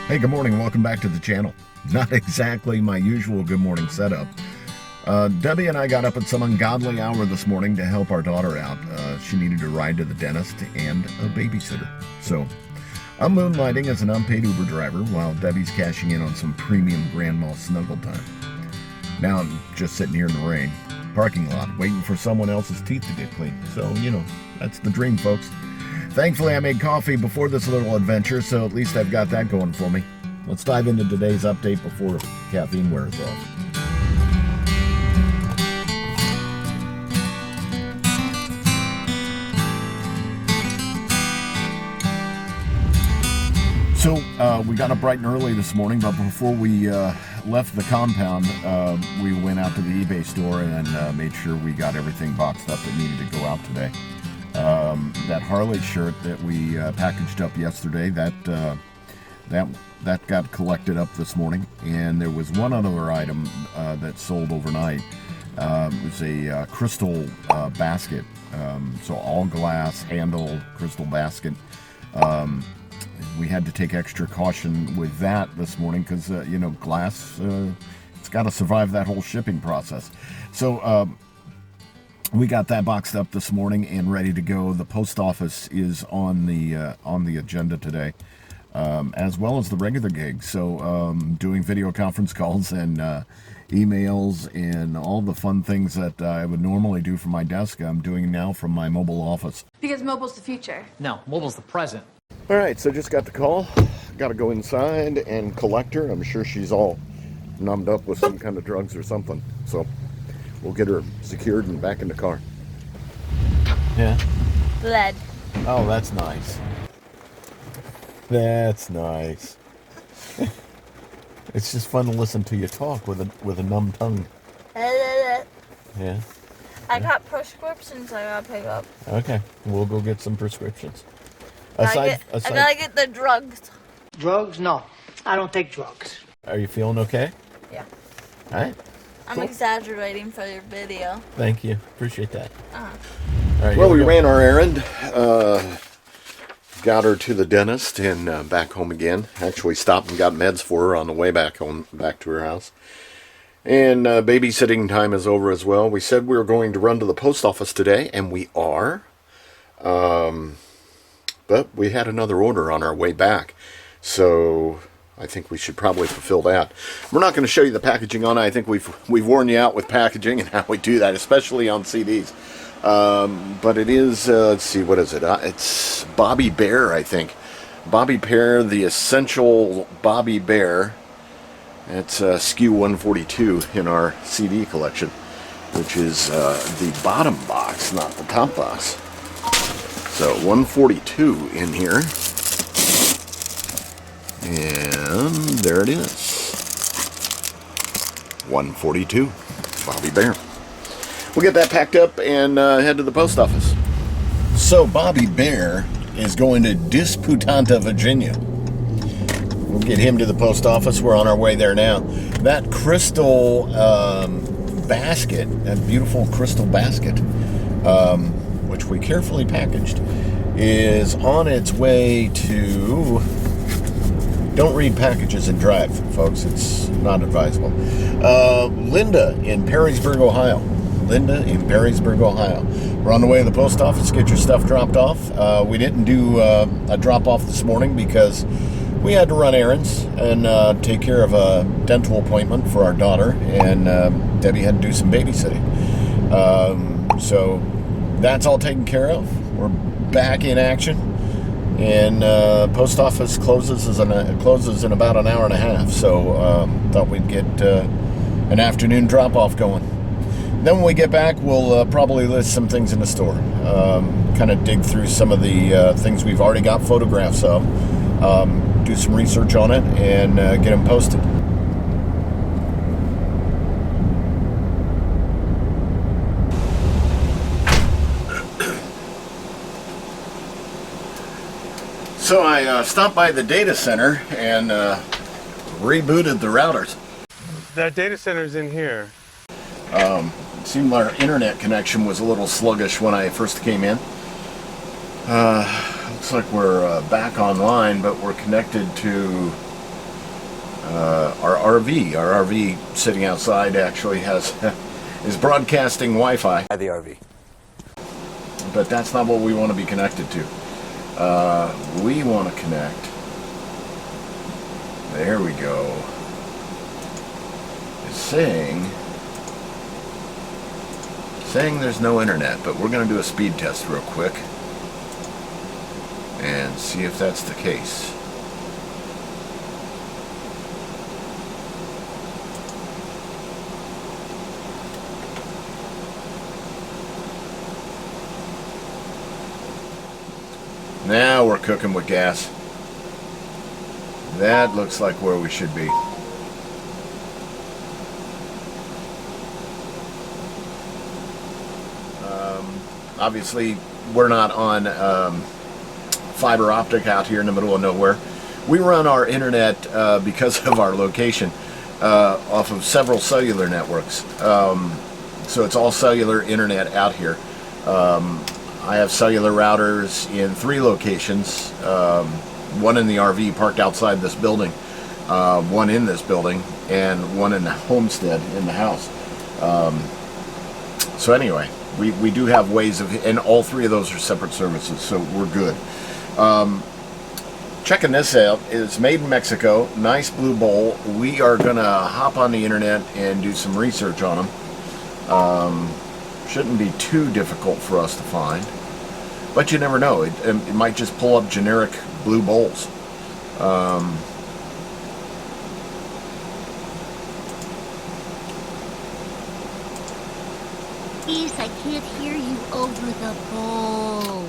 Hey, good morning. Welcome back to the channel. Not exactly my usual good morning setup. Debbie and I got up at some ungodly hour this morning to help our daughter out. She needed a ride to the dentist and a babysitter. So I'm moonlighting as an unpaid Uber driver while Debbie's cashing in on some premium grandma snuggle time. Now I'm just sitting here in the rain, parking lot, waiting for someone else's teeth to get cleaned. So, that's the dream, folks. Thankfully, I made coffee before this little adventure, so at least I've got that going for me. Let's dive into today's update before caffeine wears off. So we got up bright and early this morning, but before we left the compound, we went out to the eBay store and made sure we got everything boxed up that needed to go out today. That Harley shirt that we packaged up yesterday, that got collected up this morning, and there was one other item that sold overnight. It was a crystal basket, so all glass handle crystal basket. We had to take extra caution with that this morning because glass, it's got to survive that whole shipping process. So we got that boxed up this morning and ready to go. The post office is on the agenda today, as well as the regular gig. So doing video conference calls and emails and all the fun things that I would normally do from my desk, I'm doing now from my mobile office. Because mobile's the future. No, mobile's the present. All right, so just got the call. Got to go inside and collect her. I'm sure she's all numbed up with some kind of drugs or something. So we'll get her secured and back in the car. Yeah. Lead. Oh, that's nice. That's nice. It's just fun to listen to you talk with a numb tongue. Yeah. I got prescriptions I gotta pick up. Okay, we'll go get some prescriptions. I gotta get the drugs. Drugs? No, I don't take drugs. Are you feeling okay? Yeah. All right. I'm Cool. exaggerating for your video. Thank you. Appreciate that. Uh-huh. All right, well, we ran our errand. Got her to the dentist and back home again. Actually stopped and got meds for her on the way back home, back to her house. And babysitting time is over as well. We said we were going to run to the post office today, and we are. But we had another order on our way back, so I think we should probably fulfill that. We're not going to show you the packaging on it. I think we've worn you out with packaging and how we do that, especially on CDs. But it is, let's see, what is it? It's Bobby Bear, I think. Bobby Bear, the Essential Bobby Bear. It's SKU 142 in our CD collection, which is the bottom box, not the top box. So 142 in here, and there it is, 142, Bobby Bear. We'll get that packed up and head to the post office. So Bobby Bear is going to Disputanta, Virginia. We'll get him to the post office. We're on our way there now. That crystal basket, that beautiful crystal basket, which we carefully packaged, is on its way to... Don't read packages and drive, folks. It's not advisable. Linda in Perrysburg, Ohio. Linda in Perrysburg, Ohio. We're on the way to the post office. Get your stuff dropped off. We didn't do a drop-off this morning because we had to run errands and take care of a dental appointment for our daughter, and Debbie had to do some babysitting. So that's all taken care of. We're back in action, and post office closes in about an hour and a half. So thought we'd get an afternoon drop-off going. Then when we get back, we'll probably list some things in the store. Kind of dig through some of the things we've already got photographs of. Do some research on it and get them posted. So I stopped by the data center and rebooted the routers. That data center's in here. It seemed our internet connection was a little sluggish when I first came in. Looks like we're back online, but we're connected to our RV. Our RV sitting outside actually is broadcasting Wi-Fi. At the RV. But that's not what we want to be connected to. We want to connect. There we go. It's saying there's no internet, but we're going to do a speed test real quick and see if that's the case. Now we're cooking with gas. That looks like where we should be. Obviously, we're not on fiber optic out here in the middle of nowhere. We run our internet because of our location off of several cellular networks. So it's all cellular internet out here. I have cellular routers in 3 locations, one in the RV parked outside this building, one in this building, and one in the homestead in the house. So anyway, we do have ways of, and all 3 of those are separate services, so we're good. Checking this out, it's made in Mexico, nice blue bowl. We are going to hop on the internet and do some research on them. Shouldn't be too difficult for us to find, but you never know. It might just pull up generic blue bowls. Please, I can't hear you over the bowl.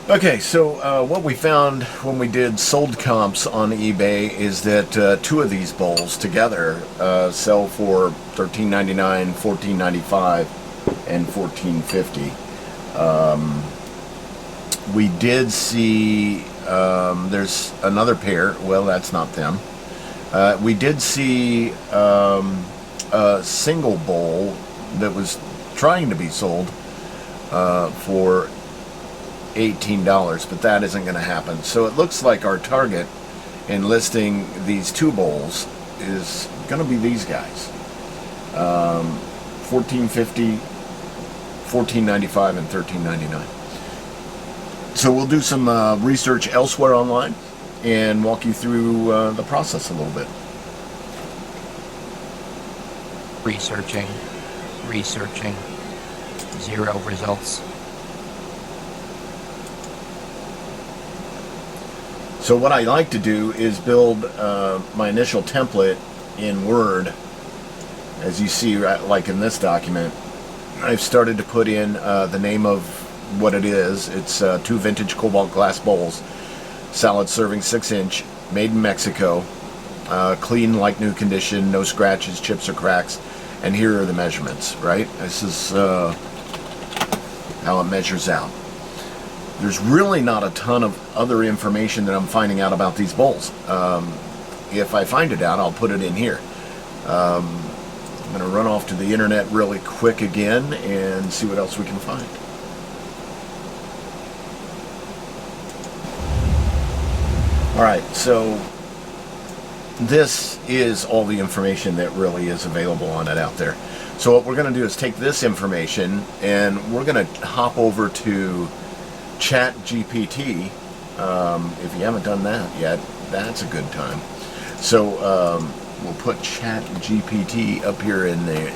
Okay, so what we found when we did sold comps on eBay is that 2 of these bowls together sell for $13.99, $14.95, and $14.50. We did see there's another pair. Well, that's not them. We did see a single bowl that was trying to be sold for $18, but that isn't going to happen. So it looks like our target in listing these 2 bowls is going to be these guys. $14.50, $14.95, and $13.99. So we'll do some research elsewhere online and walk you through the process a little bit. Researching. 0 results. So what I like to do is build my initial template in Word. As you see, like in this document, I've started to put in the name of what it is. It's 2 vintage Cobalt glass bowls, salad serving 6-inch, made in Mexico, clean like new condition, no scratches, chips, or cracks. And here are the measurements, right? This is how it measures out. There's really not a ton of other information that I'm finding out about these bowls. If I find it out, I'll put it in here. I'm going to run off to the internet really quick again and see what else we can find. Alright, so this is all the information that really is available on it out there. So what we're going to do is take this information and we're going to hop over to ChatGPT. If you haven't done that yet, that's a good time. So we'll put ChatGPT up here in the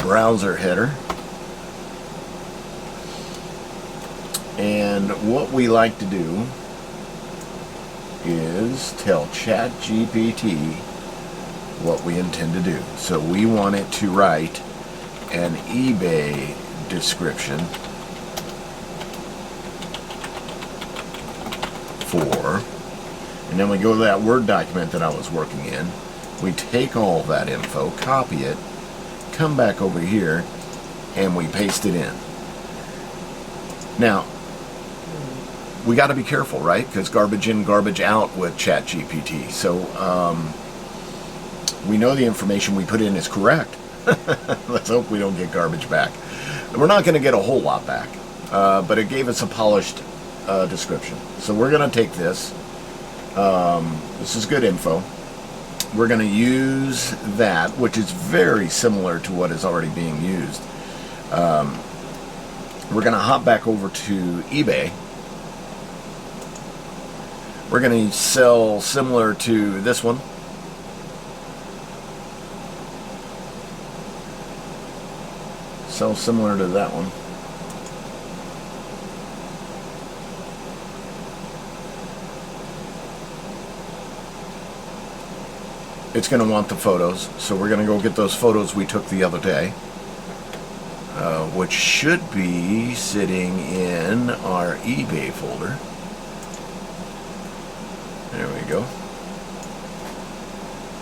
browser header. And what we like to do is tell ChatGPT what we intend to do. So we want it to write an eBay description for, and then we go to that Word document that I was working in. We take all that info, copy it, come back over here, and we paste it in. Now, we got to be careful, right? Because garbage in, garbage out with ChatGPT. So we know the information we put in is correct. Let's hope we don't get garbage back. We're not going to get a whole lot back, but it gave us a polished description. So we're going to take this This is good info. We're going to use that, which is very similar to what is already being used. We're going to hop back over to eBay. We're going to sell similar to this one. Sell similar to that one. It's going to want the photos, so we're going to go get those photos we took the other day, which should be sitting in our eBay folder. There we go.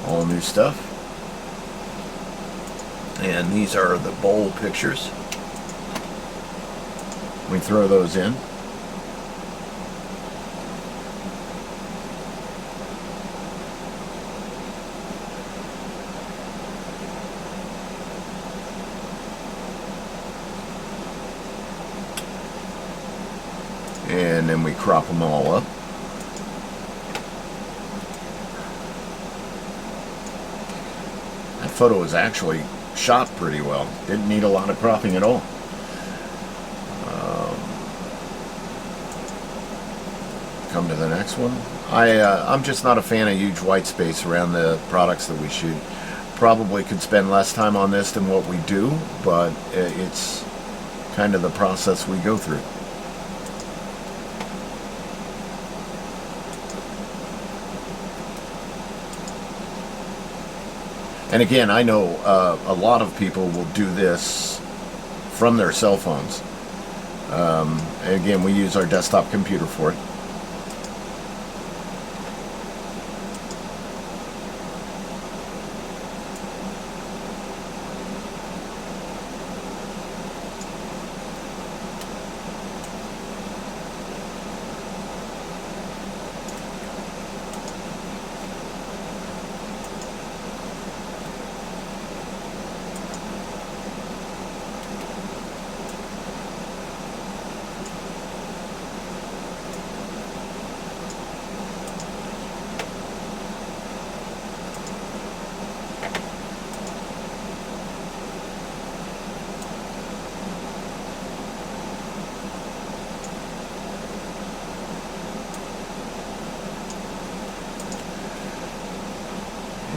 All new stuff. And these are the bowl pictures. We throw those in. And then we crop them all up. That photo was actually shot pretty well. Didn't need a lot of cropping at all. Come to the next one. I'm just not a fan of huge white space around the products that we shoot. Probably could spend less time on this than what we do, but it's kind of the process we go through. And again, I know a lot of people will do this from their cell phones. Again, we use our desktop computer for it.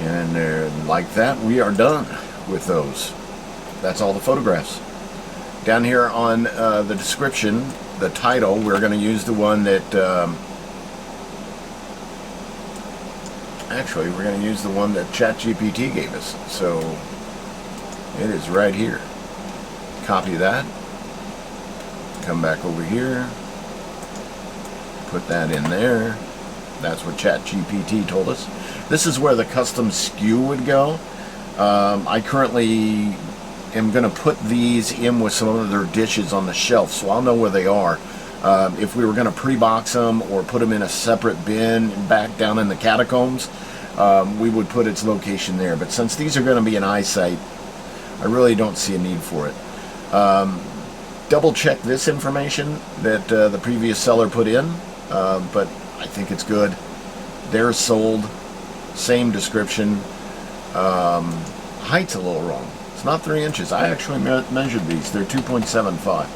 And like that, we are done with those. That's all the photographs. Down here on the description, the title, we're going to use the one that actually we're going to use the one that ChatGPT gave us. So it is right here. Copy that. Come back over here. Put that in there. That's what ChatGPT told us. This is where the custom SKU would go. I currently am going to put these in with some other dishes on the shelf, so I'll know where they are. If we were going to pre-box them or put them in a separate bin back down in the catacombs, we would put its location there. But since these are going to be an eyesight, I really don't see a need for it. Double check this information that the previous seller put in, but I think it's good. They're sold, same description. Height's a little wrong. It's not 3 inches. I actually measured these. They're 2.75,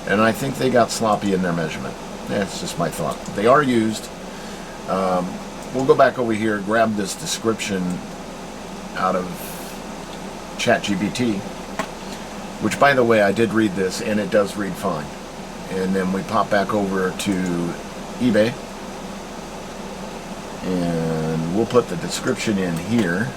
and I think they got sloppy in their measurement. That's just my thought. They are used. We'll go back over here, grab this description out of ChatGPT, which, by the way, I did read this, and it does read fine. And then we pop back over to eBay, and we'll put the description in here.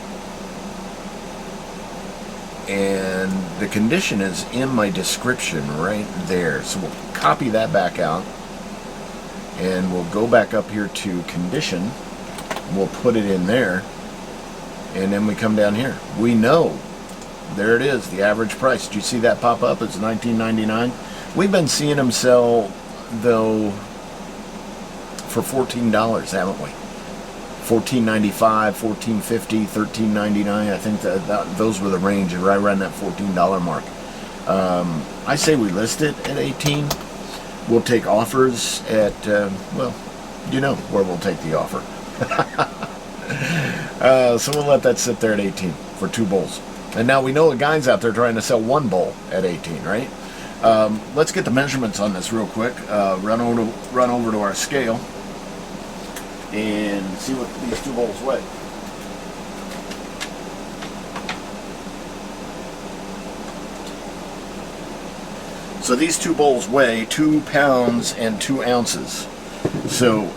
And the condition is in my description right there. So we'll copy that back out, and we'll go back up here to condition. We'll put it in there, and then we come down here. We know, there it is, the average price. Did you see that pop up? It's $19.99. We've been seeing them sell, though, for $14, haven't we? $14.95, $14.50, $13.99. I think that those were the range, right around that $14 mark. I say we list it at $18. We'll take offers at, well, you know where we'll take the offer. So we'll let that sit there at 18 for 2 bowls. And now we know the guys out there trying to sell 1 bowl at 18, right? Let's get the measurements on this real quick. Run over to our scale and see what these 2 bowls weigh. So these 2 bowls weigh 2 pounds and 2 ounces. So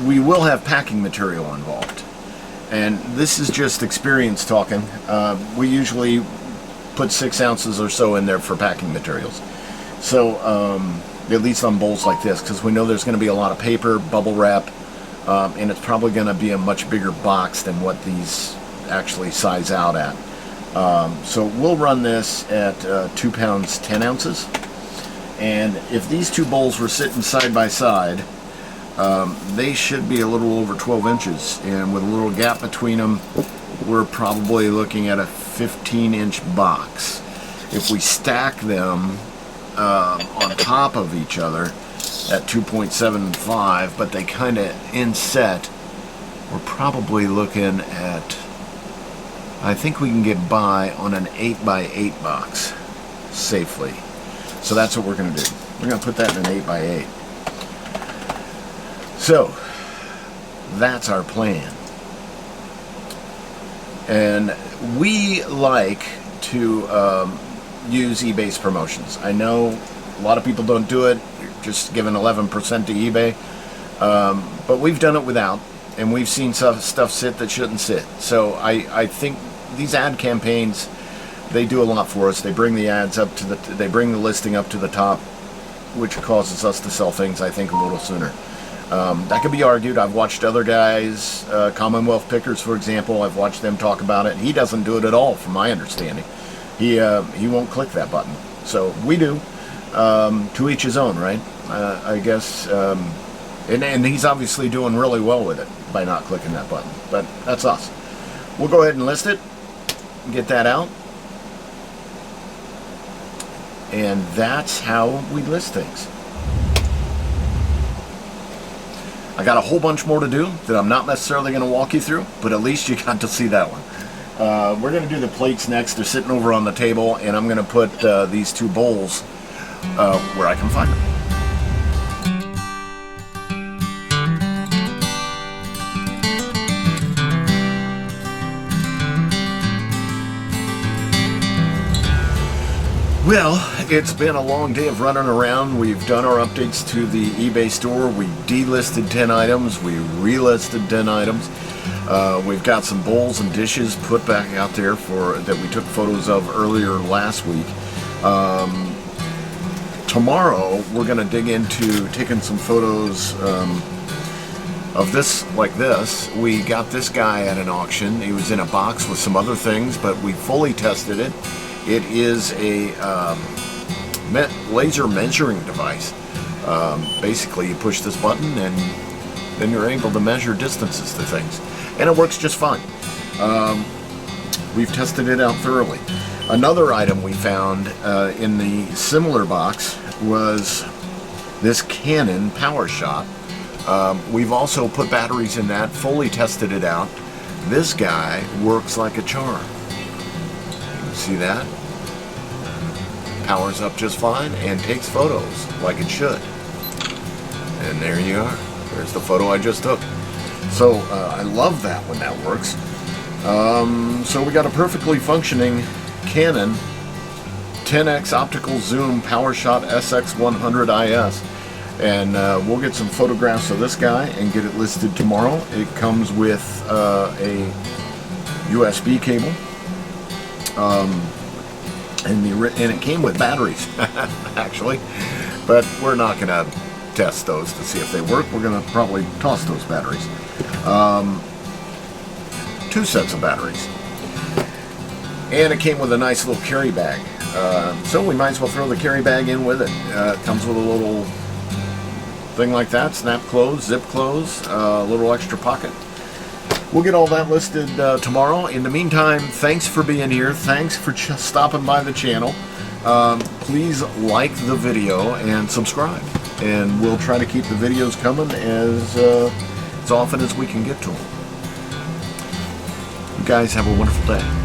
we will have packing material involved. And this is just experience talking. We usually put 6 ounces or so in there for packing materials. So at least on bowls like this, because we know there's going to be a lot of paper, bubble wrap, and it's probably going to be a much bigger box than what these actually size out at. So we'll run this at 2 pounds 10 ounces. And if these 2 bowls were sitting side by side, they should be a little over 12 inches. And with a little gap between them, we're probably looking at a 15-inch box. If we stack them on top of each other at 2.75, but they kind of inset, we're probably looking at, I think we can get by on an 8x8 box safely. So that's what we're going to do. We're going to put that in an 8x8. So that's our plan. And we like to use eBay's promotions. I know a lot of people don't do it. You're just giving 11% to eBay. But we've done it without. And we've seen stuff sit that shouldn't sit. So I think these ad campaigns, they do a lot for us. They bring the ads up to they bring the listing up to the top, which causes us to sell things, I think, a little sooner. That could be argued. I've watched other guys, Commonwealth Pickers, for example. I've watched them talk about it. He doesn't do it at all, from my understanding. He won't click that button. So we do. To each his own, right? I guess. And he's obviously doing really well with it by not clicking that button. But that's us. We'll go ahead and list it. Get that out. And that's how we list things. I got a whole bunch more to do that I'm not necessarily going to walk you through, but at least you got to see that one. We're going to do the plates next. They're sitting over on the table, and I'm going to put these 2 bowls where I can find them. Well, it's been a long day of running around. We've done our updates to the eBay store. We delisted 10 items. We relisted 10 items. We've got some bowls and dishes put back out there that we took photos of earlier last week. Tomorrow, we're going to dig into taking some photos of this like this. We got this guy at an auction. He was in a box with some other things, but we fully tested it. It is a laser measuring device. Basically, you push this button and then you're able to measure distances to things. And it works just fine. We've tested it out thoroughly. Another item we found in the similar box was this Canon PowerShot. We've also put batteries in that, fully tested it out. This guy works like a charm. See that? Powers up just fine and takes photos like it should. And there you are. There's the photo I just took. So I love that when that works. So we got a perfectly functioning Canon 10x optical zoom PowerShot SX100 IS. And we'll get some photographs of this guy and get it listed tomorrow. It comes with a USB cable. And it came with batteries, actually, but we're not going to test those to see if they work. We're going to probably toss those batteries. 2 sets of batteries. And it came with a nice little carry bag. So we might as well throw the carry bag in with it. It comes with a little thing like that, snap close, zip close, a little extra pocket. We'll get all that listed tomorrow. In the meantime, thanks for being here. Thanks for stopping by the channel. Please like the video and subscribe. And we'll try to keep the videos coming as often as we can get to them. You guys have a wonderful day.